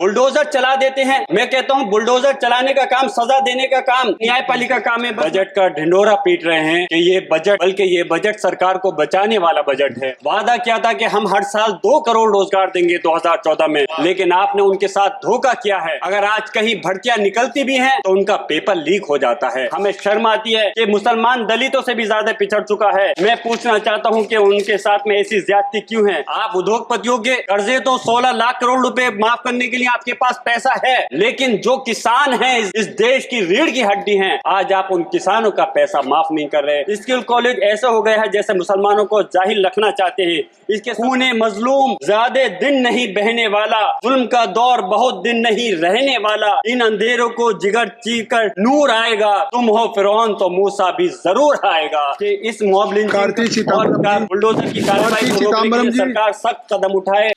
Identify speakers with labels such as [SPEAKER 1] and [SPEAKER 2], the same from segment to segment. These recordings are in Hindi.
[SPEAKER 1] बुलडोजर चला देते हैं। मैं कहता हूं बुलडोजर चलाने का काम, सजा देने का काम न्यायपालिका काम है। बजट का ढिंडोरा पीट रहे हैं कि ये बजट, बल्कि ये बजट सरकार को बचाने वाला बजट है। वादा किया था कि हम हर साल 2 करोड़ रोजगार देंगे 2014 में, लेकिन आपने उनके साथ धोखा किया है। अगर आज कहीं भर्तियां निकलती भी हैं तो उनका पेपर लीक हो जाता है। हमें शर्म आती है कि मुसलमान दलितों से भी ज्यादा पिछड़ चुका है। मैं पूछना चाहता हूं कि उनके साथ में ऐसी ज्यादती क्यों है। आप उद्योगपतियों के कर्जे तो 16 लाख करोड़ रुपए माफ करने के लिए आपके पास पैसा है, लेकिन जो किसान हैं इस देश की रीढ़ की हड्डी हैं, आज आप उन किसानों का पैसा माफ नहीं कर रहे। स्किल कॉलेज ऐसा हो गया है जैसे मुसलमानों को जाहिल रखना चाहते हैं। इसके खूने मजलूम ज्यादा दिन नहीं बहने वाला, जुल्म का दौर बहुत दिन नहीं रहने वाला। इन अंधेरों को जिगर चीर कर नूर आएगा, तुम हो फिरौन तो मूसा भी जरूर आएगा। कि इस मॉब लिंचिंग और बुलडोजर की कार्रवाई को रोकने के लिए सरकार सख्त कदम उठाए।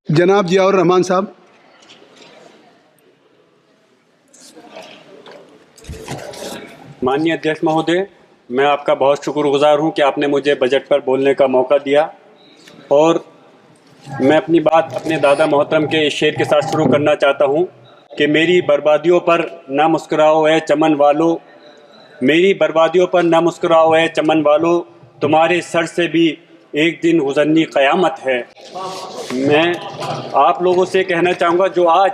[SPEAKER 2] जनाब जियाउर रहमान साहब।
[SPEAKER 1] माननीय अध्यक्ष महोदय, मैं आपका बहुत शुक्रगुजार हूं कि आपने मुझे बजट पर बोलने का मौका दिया, और मैं अपनी बात अपने दादा मोहतरम के इस शेर के साथ शुरू करना चाहता हूं कि मेरी बर्बादियों पर ना मुस्कुराओ ए चमन वालों, मेरी बर्बादियों पर ना मुस्कुराओ ए चमन वालों, तुम्हारे सर से भी एक दिन गुजरनी क़यामत है। मैं आप लोगों से कहना चाहूँगा जो आज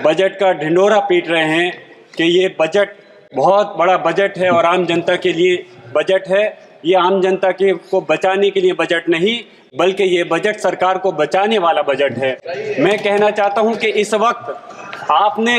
[SPEAKER 1] बजट का ढिंडोरा पीट रहे हैं कि ये बजट बहुत बड़ा बजट है और आम जनता के लिए बजट है। ये आम जनता के को बचाने के लिए बजट नहीं, बल्कि ये बजट सरकार को बचाने वाला बजट है। मैं कहना चाहता हूँ कि इस वक्त आपने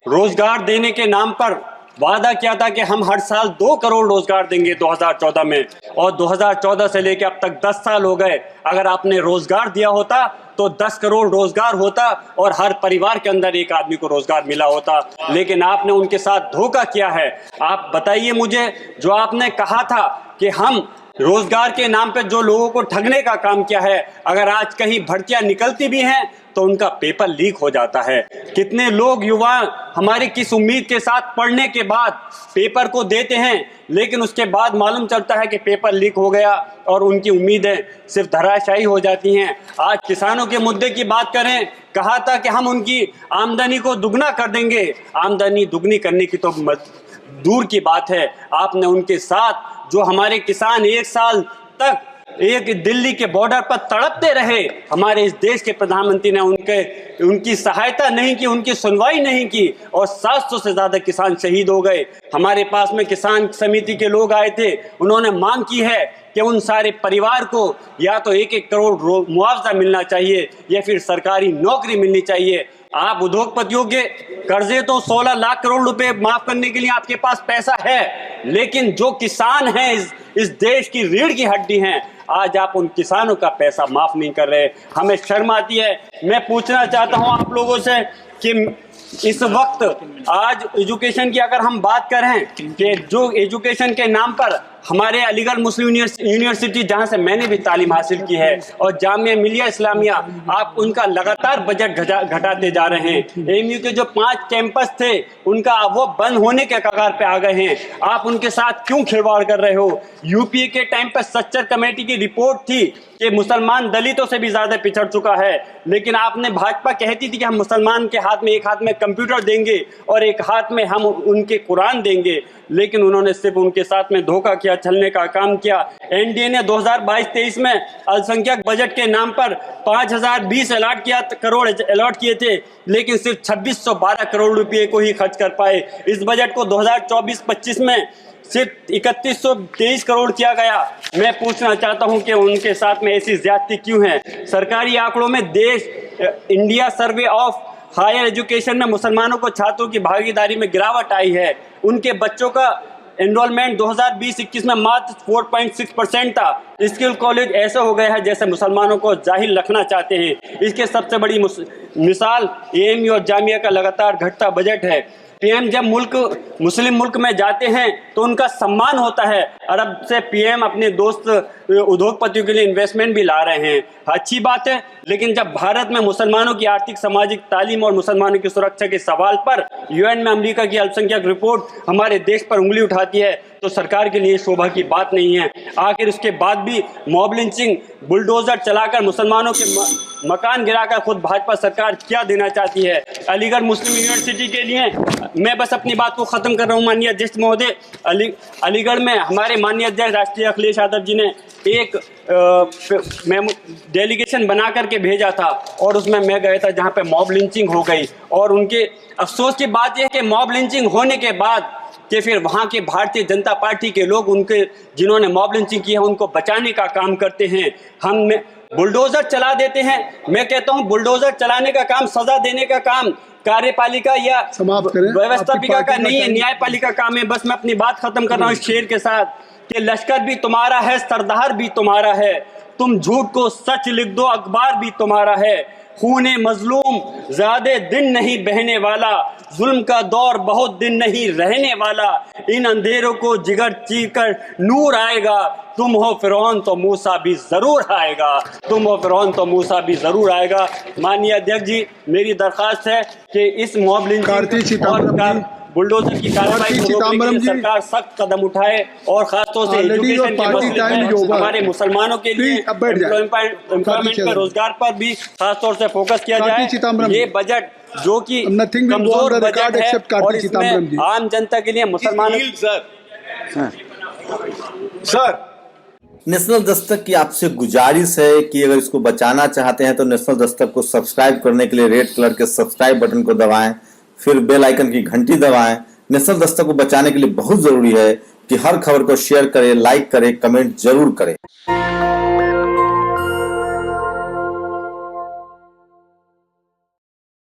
[SPEAKER 1] रोजगार देने के नाम पर वादा किया था कि हम हर साल 2 करोड़ रोजगार देंगे 2014 में, और 2014 से लेकर अब तक 10 साल हो गए। अगर आपने रोजगार दिया होता तो 10 करोड़ रोजगार होता और हर परिवार के अंदर एक आदमी को रोजगार मिला होता, लेकिन आपने उनके साथ धोखा किया है। आप बताइए मुझे, जो आपने कहा था कि हम रोजगार के नाम पे जो लोगों को ठगने का काम किया है, अगर आज कहीं भर्तियां निकलती भी हैं तो उनका पेपर लीक हो जाता है। कितने लोग युवा हमारे किस उम्मीद के साथ पढ़ने के बाद पेपर को देते हैं, लेकिन उसके बाद मालूम चलता है कि पेपर लीक हो गया और उनकी उम्मीदें सिर्फ धराशायी हो जाती हैं। आज किसानों के मुद्दे की बात करें, कहा था कि हम उनकी आमदनी को दुगना कर देंगे। आमदनी दुगनी करने की तो दूर की बात है, आपने उनके साथ जो हमारे किसान 1 साल तक एक दिल्ली के बॉर्डर पर तड़पते रहे, हमारे इस देश के प्रधानमंत्री ने उनकी सहायता नहीं की, उनकी सुनवाई नहीं की, और 700 से ज्यादा किसान शहीद हो गए। हमारे पास में किसान समिति के लोग आए थे, उन्होंने मांग की है कि उन सारे परिवार को या तो 1-1 करोड़ मुआवजा मिलना चाहिए या फिर सरकारी नौकरी मिलनी चाहिए। आप उद्योगपतियों के कर्जे तो 16 लाख करोड़ रुपए माफ करने के लिए आपके पास पैसा है, लेकिन जो किसान हैं इस देश की रीढ़ की हड्डी हैं, आज आप उन किसानों का पैसा माफ नहीं कर रहे। हमें शर्म आती है। मैं पूछना चाहता हूं आप लोगों से कि इस वक्त आज एजुकेशन की अगर हम बात करें कि जो एजुकेशन के नाम पर हमारे अलीगढ़ मुस्लिम यूनिवर्सिटी, जहां से मैंने भी तालीम हासिल की है, और जामिया मिलिया इस्लामिया, आप उनका लगातार बजट घटाते जा रहे हैं। एएमयू के जो 5 कैंपस थे उनका वो बंद होने के कगार पे आ गए हैं। आप उनके साथ क्यों खिलवाड़ कर रहे हो। यूपीए के टाइम पर सच्चर कमेटी की रिपोर्ट थी कि मुसलमान दलितों से भी ज्यादा पिछड़ चुका है, लेकिन आपने भाजपा कहती थी कि हम मुसलमान के हाथ में एक हाथ में कंप्यूटर देंगे और एक हाथ में हम उनके कुरान देंगे, लेकिन उन्होंने सिर्फ उनके साथ में धोखा किया, छलने का काम किया। एनडीए ने 2022-23 में अल्पसंख्यक बजट के नाम पर 5020 करोड़ अलॉट किए थे, लेकिन सिर्फ 2612 करोड़ रुपए को ही खर्च कर पाए। इस बजट को 2024-25 में सिर्फ 3123 करोड़ किया गया। मैं पूछना चाहता हूं कि उनके साथ में ऐसी ज्यादती क्यों है। सरकारी आंकड़ों में India survey of higher education में मुसलमानों को छात्रों की भागीदारी में गिरावट आई है। उनके बच्चों का एनरोलमेंट 2020-21 में मात्र 4.6% था। स्किल कॉलेज ऐसा हो गया है जैसे मुसलमानों को जाहिल रखना चाहते हैं। इसके सबसे बड़ी मिसाल एएमयू और जामिया का लगातार घटता बजट है। पीएम जब मुस्लिम मुल्क में जाते हैं तो उनका सम्मान होता है। अरब से पीएम अपने दोस्त उद्योगपतियों के लिए इन्वेस्टमेंट भी ला रहे हैं, अच्छी बात है। लेकिन जब भारत में मुसलमानों की आर्थिक, सामाजिक, तालीम और मुसलमानों की सुरक्षा के सवाल पर यूएन में अमेरिका की अल्पसंख्यक रिपोर्ट हमारे देश पर उंगली उठाती है तो सरकार के लिए शोभा की बात नहीं है। आखिर उसके बाद भी मॉब लिंचिंग, बुलडोजर चलाकर मुसलमानों के मकान गिराकर खुद भाजपा सरकार क्या देना चाहती है? अलीगढ़ मुस्लिम यूनिवर्सिटी के लिए मैं बस अपनी बात को खत्म कर रहा हूँ। माननीय अध्यक्ष महोदय, अलीगढ़ में हमारे माननीय अध्यक्ष राष्ट्रीय अखिलेश यादव जी ने एक डेलीगेशन बना करके भेजा था और उसमें मैं गया था जहाँ पे मॉब लिंचिंग हो गई। और उनके अफसोस की बात यह है कि मॉब लिंचिंग होने के बाद कि फिर वहाँ के भारतीय जनता पार्टी के लोग उनके जिन्होंने मॉब लिंचिंग की है उनको बचाने का काम करते हैं। हम बुलडोजर चला देते हैं। मैं कहता हूँ बुलडोजर चलाने का काम, सजा देने का काम कार्यपालिका या व्यवस्थापिका का नहीं है, न्यायपालिका काम है। बस मैं अपनी बात खत्म कर रहा हूँ इस शेर के साथ कि लश्कर भी तुम्हारा है, सरदार भी तुम्हारा है, तुम झूठ को सच लिख दो, अखबार भी तुम्हारा है। खूने मजलूम ज्यादा दिन नहीं बहने वाला, जुल्म का दौर बहुत दिन नहीं रहने वाला, इन अंधेरों को जिगर चीर कर नूर आएगा, तुम हो फिरौन तो मूसा भी जरूर आएगा, तुम हो फिरौन तो मूसा भी जरूर आएगा। माननीय अध्यक्ष जी, मेरी दरखास्त है कि इस मॉब लिंचिंग और बुलडोजर की कार्रवाई को रोकने के लिए सरकार सख्त कदम उठाए और खासतौर से एजुकेशन के मसले पर, हमारे मुसलमानों के लिए एम्प्लॉयमेंट पर, रोजगार पर भी खासतौर से फोकस किया जाए। ये बजट जो कि कमजोर बजट है और इसमें आम जनता के लिए मुसलमानों
[SPEAKER 2] सर नेशनल दस्तक की आपसे गुजारिश है कि अगर इसको बचाना चाहते हैं तो नेशनल दस्तक को सब्सक्राइब करने के लिए रेड कलर के सब्सक्राइब बटन को दबाएं, फिर बेल आइकन की घंटी दबाएं। नेशनल दस्तक को बचाने के लिए बहुत जरूरी है कि हर खबर को शेयर करें, लाइक करें, कमेंट जरूर करें।